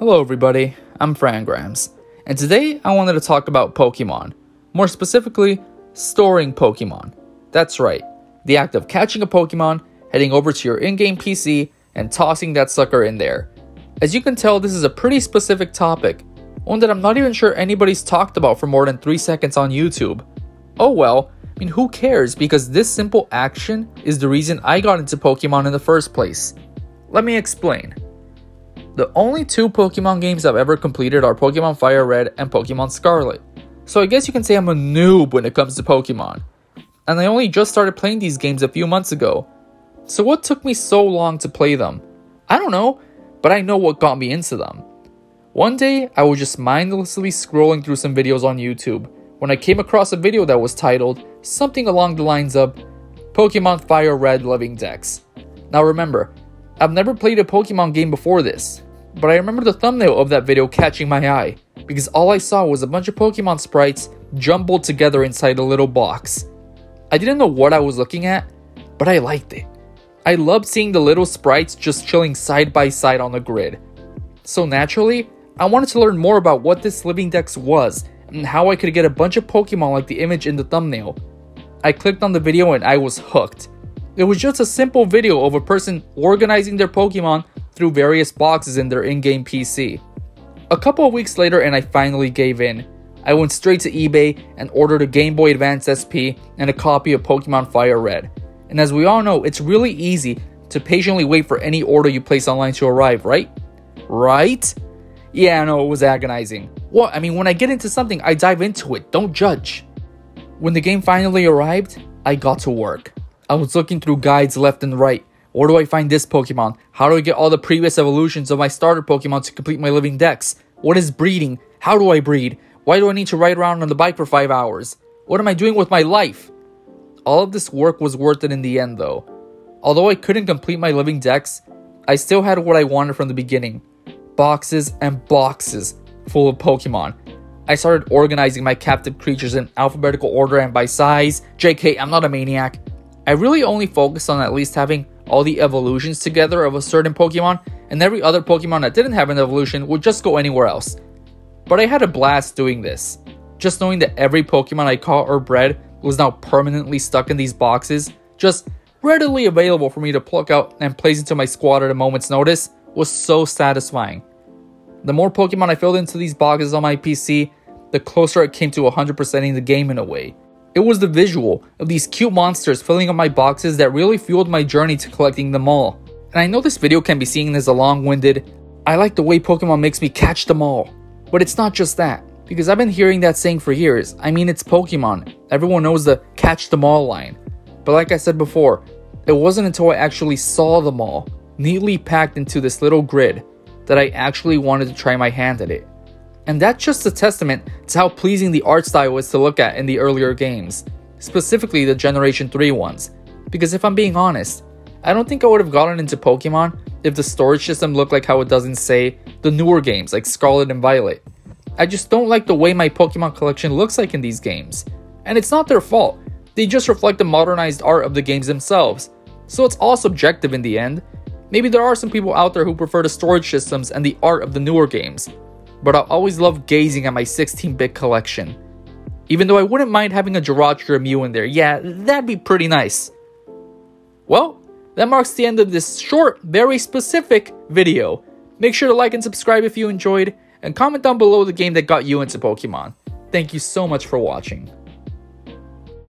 Hello everybody, I'm Frangrams, and today I wanted to talk about Pokemon. More specifically, storing Pokemon. That's right, the act of catching a Pokemon, heading over to your in-game PC, and tossing that sucker in there. As you can tell, this is a pretty specific topic, one that I'm not even sure anybody's talked about for more than 3 seconds on YouTube. Oh well, who cares, because this simple action is the reason I got into Pokemon in the first place. Let me explain. The only 2 Pokemon games I've ever completed are Pokemon Fire Red and Pokemon Scarlet. So I guess you can say I'm a noob when it comes to Pokemon. And I only just started playing these games a few months ago. So what took me so long to play them? I don't know, but I know what got me into them. One day, I was just mindlessly scrolling through some videos on YouTube when I came across a video that was titled something along the lines of Pokemon Fire Red Living Dex. Now remember, I've never played a Pokemon game before this, but I remember the thumbnail of that video catching my eye, because all I saw was a bunch of Pokemon sprites jumbled together inside a little box. I didn't know what I was looking at, but I liked it. I loved seeing the little sprites just chilling side by side on the grid. So naturally, I wanted to learn more about what this living dex was, and how I could get a bunch of Pokemon like the image in the thumbnail. I clicked on the video and I was hooked. It was just a simple video of a person organizing their Pokemon through various boxes in their in-game PC. A couple of weeks later and I finally gave in. I went straight to eBay and ordered a Game Boy Advance SP and a copy of Pokemon Fire Red. And as we all know, it's really easy to patiently wait for any order you place online to arrive, right? Right? Yeah, I know, it was agonizing. Well, when I get into something, I dive into it, don't judge. When the game finally arrived, I got to work. I was looking through guides left and right. Where do I find this Pokemon? How do I get all the previous evolutions of my starter Pokemon to complete my living dex? What is breeding? How do I breed? Why do I need to ride around on the bike for 5 hours? What am I doing with my life? All of this work was worth it in the end though. Although I couldn't complete my living dex, I still had what I wanted from the beginning. Boxes and boxes full of Pokemon. I started organizing my captive creatures in alphabetical order and by size. JK, I'm not a maniac. I really only focused on at least having all the evolutions together of a certain Pokemon, and every other Pokemon that didn't have an evolution would just go anywhere else. But I had a blast doing this. Just knowing that every Pokemon I caught or bred was now permanently stuck in these boxes, just readily available for me to pluck out and place into my squad at a moment's notice, was so satisfying. The more Pokemon I filled into these boxes on my PC, the closer I came to 100%ing the game in a way. It was the visual of these cute monsters filling up my boxes that really fueled my journey to collecting them all. And I know this video can be seen as a long-winded, I like the way Pokemon makes me catch them all. But it's not just that, because I've been hearing that saying for years. It's Pokemon. Everyone knows the catch them all line. But like I said before, it wasn't until I actually saw them all, neatly packed into this little grid, that I actually wanted to try my hand at it. And that's just a testament to how pleasing the art style was to look at in the earlier games, specifically the Generation 3 ones. Because if I'm being honest, I don't think I would have gotten into Pokemon if the storage system looked like how it does in, say, the newer games like Scarlet and Violet. I just don't like the way my Pokemon collection looks like in these games. And it's not their fault, they just reflect the modernized art of the games themselves. So it's all subjective in the end. Maybe there are some people out there who prefer the storage systems and the art of the newer games. But I'll always love gazing at my 16-bit collection. Even though I wouldn't mind having a Jirachi or Mew in there, yeah, that'd be pretty nice. Well, that marks the end of this short, very specific video. Make sure to like and subscribe if you enjoyed, and comment down below the game that got you into Pokemon. Thank you so much for watching.